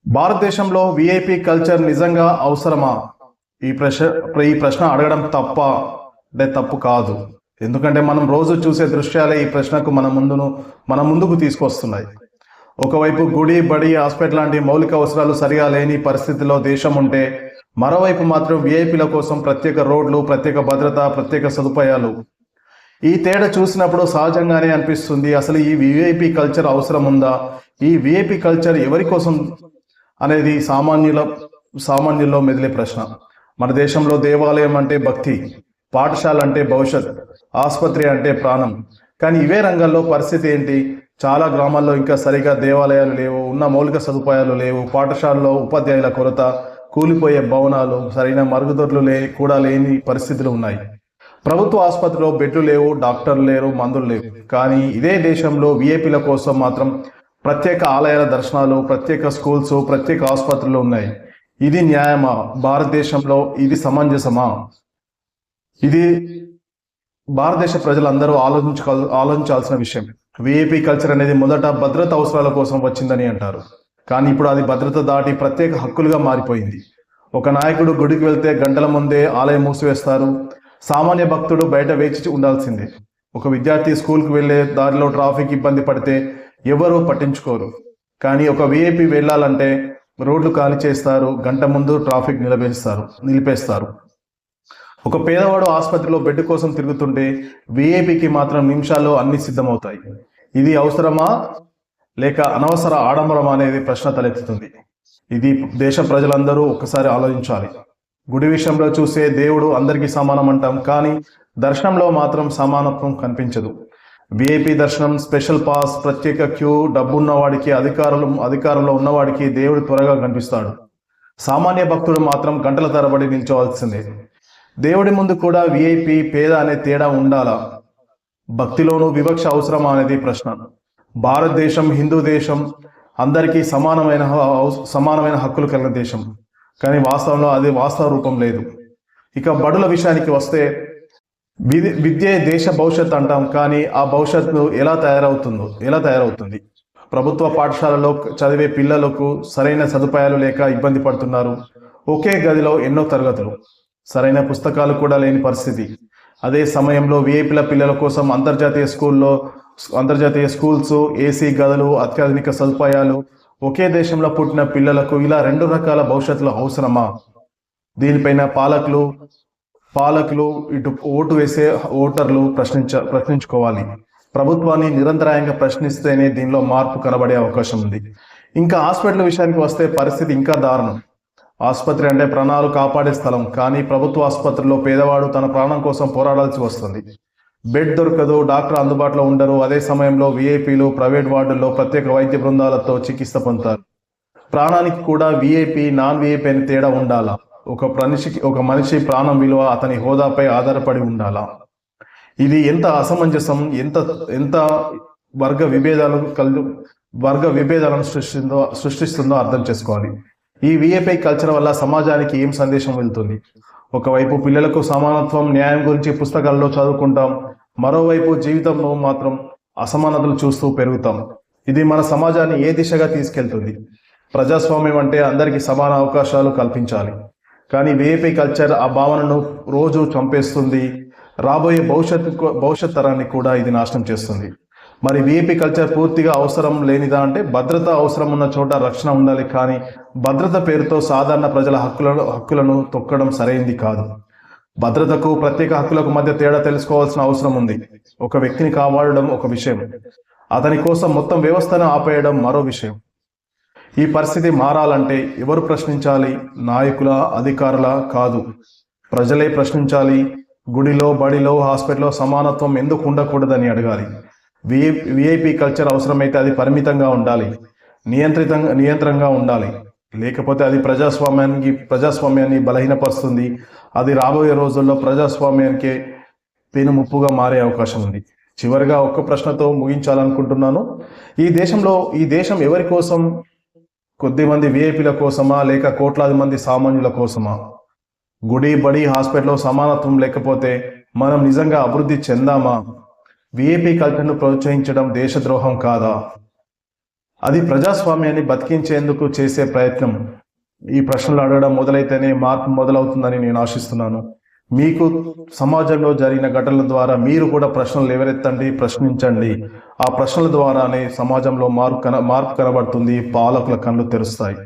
భారతదేశంలో VIP culture నిజంగా అవసరమా? ఈ ప్రశ్న అడగడం తప్పు కాదు. ఎందుకంటే మనం రోజు చూసే దృశ్యాలే ఈ ప్రశ్నకు మన ముందుకు తీసుకొస్తున్నాయి. ఒకవైపు గుడి, బడి, హాస్పిటల్ లాంటి మౌలిక అవసరాలు సరిగా లేని పరిస్థితిలో దేశం ఉంటే, మరోవైపు మాత్రం విఐపీల కోసం ప్రత్యేక రోడ్లు, ప్రత్యేక భద్రత, ప్రత్యేక సదుపాయాలు. ఈ తేడా చూసినప్పుడు సహజంగానే అనిపిస్తుంది, అసలు ఈ విఐపి కల్చర్ అవసరం ఉందా? ఈ విఐపి కల్చర్ ఎవరి కోసం అనేది సామాన్యుల్లో మెదిలే ప్రశ్న. మన దేశంలో దేవాలయం అంటే భక్తి, పాఠశాల అంటే భవిష్యత్, ఆసుపత్రి అంటే ప్రాణం. కానీ ఇవే రంగాల్లో పరిస్థితి ఏంటి? చాలా గ్రామాల్లో ఇంకా సరిగా దేవాలయాలు లేవు, ఉన్న మౌలిక సదుపాయాలు లేవు, పాఠశాలలో ఉపాధ్యాయుల కొరత, కూలిపోయే భవనాలు, సరైన మరుగుదొడ్లు కూడా లేని పరిస్థితులు ఉన్నాయి. ప్రభుత్వ ఆసుపత్రిలో బెడ్లు లేవు, డాక్టర్లు లేరు, మందులు లేవు. కానీ ఇదే దేశంలో విఐపీల కోసం మాత్రం ప్రత్యేక ఆలయాల దర్శనాలు, ప్రత్యేక స్కూల్స్, ప్రత్యేక ఆసుపత్రులు ఉన్నాయి. ఇది న్యాయమా? భారతదేశంలో ఇది సమంజసమా? ఇది భారతదేశ ప్రజలందరూ ఆలోచించాల్సిన విషయం. విఐపి కల్చర్ అనేది మొదట భద్రత అవసరాల కోసం వచ్చిందని అంటారు. కానీ ఇప్పుడు అది భద్రత దాటి ప్రత్యేక హక్కులుగా మారిపోయింది. ఒక నాయకుడు గుడికి వెళ్తే గంటల ముందే ఆలయం మూసివేస్తారు. సామాన్య భక్తుడు బయట వేచి ఉండాల్సిందే. ఒక విద్యార్థి స్కూల్కి వెళ్లే దారిలో ట్రాఫిక్ ఇబ్బంది పడితే ఎవరూ పట్టించుకోరు. కానీ ఒక విఐపి వెళ్ళాలంటే రోడ్లు ఖాళీ చేస్తారు, గంట ముందు ట్రాఫిక్ నిలిపేస్తారు. ఒక పేదవాడు ఆసుపత్రిలో బెడ్ కోసం తిరుగుతుంటే విఐపికి మాత్రం నిమిషాల్లో అన్ని సిద్ధమవుతాయి. ఇది అవసరమా లేక అనవసర ఆడంబరమా అనేది ప్రశ్న తలెత్తుతుంది. ఇది దేశ ప్రజలందరూ ఒక్కసారి ఆలోచించాలి. గుడి విషయంలో చూసే దేవుడు అందరికీ సమానం అంటాం, కానీ దర్శనంలో మాత్రం సమానత్వం కనిపించదు. విఐపి దర్శనం, స్పెషల్ పాస్, ప్రత్యేక క్యూ, డబ్బున్న వాడికి, అధికారంలో ఉన్నవాడికి దేవుడు త్వరగా కనిపిస్తాడు. సామాన్య భక్తుడు మాత్రం గంటల తరబడి నిల్చోవాల్సిందే. దేవుడి ముందు కూడా విఐపి, పేద అనే తేడా ఉండాలా? భక్తిలోనూ వివక్ష అవసరమా అనేది ప్రశ్న. భారతదేశం హిందూ దేశం, అందరికీ సమానమైన హక్కులు కలిగిన దేశం. కానీ వాస్తవంలో అది వాస్తవ రూపం లేదు. ఇక బడుల విషయానికి వస్తే, విద్యే దేశ భవిష్యత్ అంటాం, కానీ ఆ భవిష్యత్తు ఎలా తయారవుతుంది? ప్రభుత్వ పాఠశాలలో చదివే పిల్లలకు సరైన సదుపాయాలు లేక ఇబ్బంది పడుతున్నారు. ఒకే గదిలో ఎన్నో తరగతులు, సరైన పుస్తకాలు కూడా లేని పరిస్థితి. అదే సమయంలో విఐపీల పిల్లల కోసం అంతర్జాతీయ స్కూల్స్, ఏసీ గదులు, అత్యాధునిక సదుపాయాలు. ఒకే దేశంలో పుట్టిన పిల్లలకు ఇలా రెండు రకాల భవిష్యత్తులు అవసరమా? దీనిపైన పాలకులు ఇటు ఓటు వేసే ఓటర్లు ప్రశ్నించుకోవాలి. ప్రభుత్వాన్ని నిరంతరాయంగా ప్రశ్నిస్తేనే దీనిలో మార్పు కనబడే అవకాశం ఉంది. ఇంకా హాస్పిటల్ విషయానికి వస్తే పరిస్థితి ఇంకా దారుణం. ఆసుపత్రి అంటే ప్రాణాలు కాపాడే స్థలం, కానీ ప్రభుత్వ ఆసుపత్రిలో పేదవాడు తన ప్రాణం కోసం పోరాడాల్సి వస్తుంది. బెడ్ దొరకదు, డాక్టర్ అందుబాటులో ఉండరు. అదే సమయంలో విఐపీలు ప్రైవేట్ వార్డుల్లో ప్రత్యేక వైద్య బృందాలతో చికిత్స పొందుతారు. ప్రాణానికి కూడా విఐపి, నాన్ విఐపి అని తేడా ఉండాలా? ఒక మనిషి ప్రాణం విలువ అతని హోదాపై ఆధారపడి ఉండాలా? ఇది ఎంత అసమంజసం, ఎంత వర్గ విభేదాలను సృష్టిస్తుందో అర్థం చేసుకోవాలి. ఈ విఐపి కల్చర్ వల్ల సమాజానికి ఏం సందేశం వెళ్తుంది? ఒకవైపు పిల్లలకు సమానత్వం, న్యాయం గురించి పుస్తకాల్లో చదువుకుంటాం, మరోవైపు జీవితంలో మాత్రం అసమానతలు చూస్తూ పెరుగుతాం. ఇది మన సమాజాన్ని ఏ దిశగా తీసుకెళ్తుంది? ప్రజాస్వామ్యం అంటే అందరికీ సమాన అవకాశాలు కల్పించాలి, కానీ విఐపి కల్చర్ ఆ భావనను రోజు చంపేస్తుంది. రాబోయే భవిష్యత్ తరాన్ని కూడా ఇది నాశనం చేస్తుంది. మరి విఐపి కల్చర్ పూర్తిగా అవసరం లేనిదా అంటే, భద్రత అవసరం ఉన్న చోట రక్షణ ఉండాలి, కానీ భద్రత పేరుతో సాధారణ ప్రజల హక్కులను తొక్కడం సరైంది కాదు. భద్రతకు, ప్రత్యేక హక్కులకు మధ్య తేడా తెలుసుకోవాల్సిన అవసరం ఉంది. ఒక వ్యక్తిని కాపాడడం ఒక విషయం, అతని కోసం మొత్తం వ్యవస్థను ఆపేయడం మరో విషయం. ఈ పరిస్థితి మారాలంటే ఎవరు ప్రశ్నించాలి? నాయకుల, అధికారుల కాదు, ప్రజలే ప్రశ్నించాలి. గుడిలో, బడిలో, హాస్పిటల్లో సమానత్వం ఎందుకు ఉండకూడదని అడగాలి. విఐపి కల్చర్ అవసరమైతే అది పరిమితంగా ఉండాలి, నియంత్రణగా ఉండాలి. లేకపోతే అది ప్రజాస్వామ్యాన్ని బలహీనపరుస్తుంది. అది రాబోయే రోజుల్లో ప్రజాస్వామ్యానికే పెనుముప్పుగా మారే అవకాశం ఉంది. చివరిగా ఒక్క ప్రశ్నతో ముగించాలనుకుంటున్నాను. ఈ దేశం ఎవరి కోసం? కొద్దిమంది విఐపీల కోసమా, లేక కోట్లాది మంది సామాన్యుల కోసమా? గుడి, బడి, హాస్పిటల్లో సమానత్వం లేకపోతే మనం నిజంగా అభివృద్ధి చెందామా? విఐపి కల్చర్ను ప్రోత్సహించడం దేశద్రోహం కాదా? అది ప్రజాస్వామ్యాన్ని బతికించేందుకు చేసే ప్రయత్నం. ఈ ప్రశ్నలు అడగడం మొదలైతేనే మార్పు మొదలవుతుందని నేను ఆశిస్తున్నాను. మీకు సమాజంలో జరిగిన ఘటనల ద్వారా మీరు కూడా ప్రశ్నలు లేవనెత్తండి, ప్రశ్నించండి. ఆ ప్రశ్నల ద్వారానే సమాజంలో మార్పు కనబడుతుంది, పాలకుల కళ్ళు తెరుస్తాయి.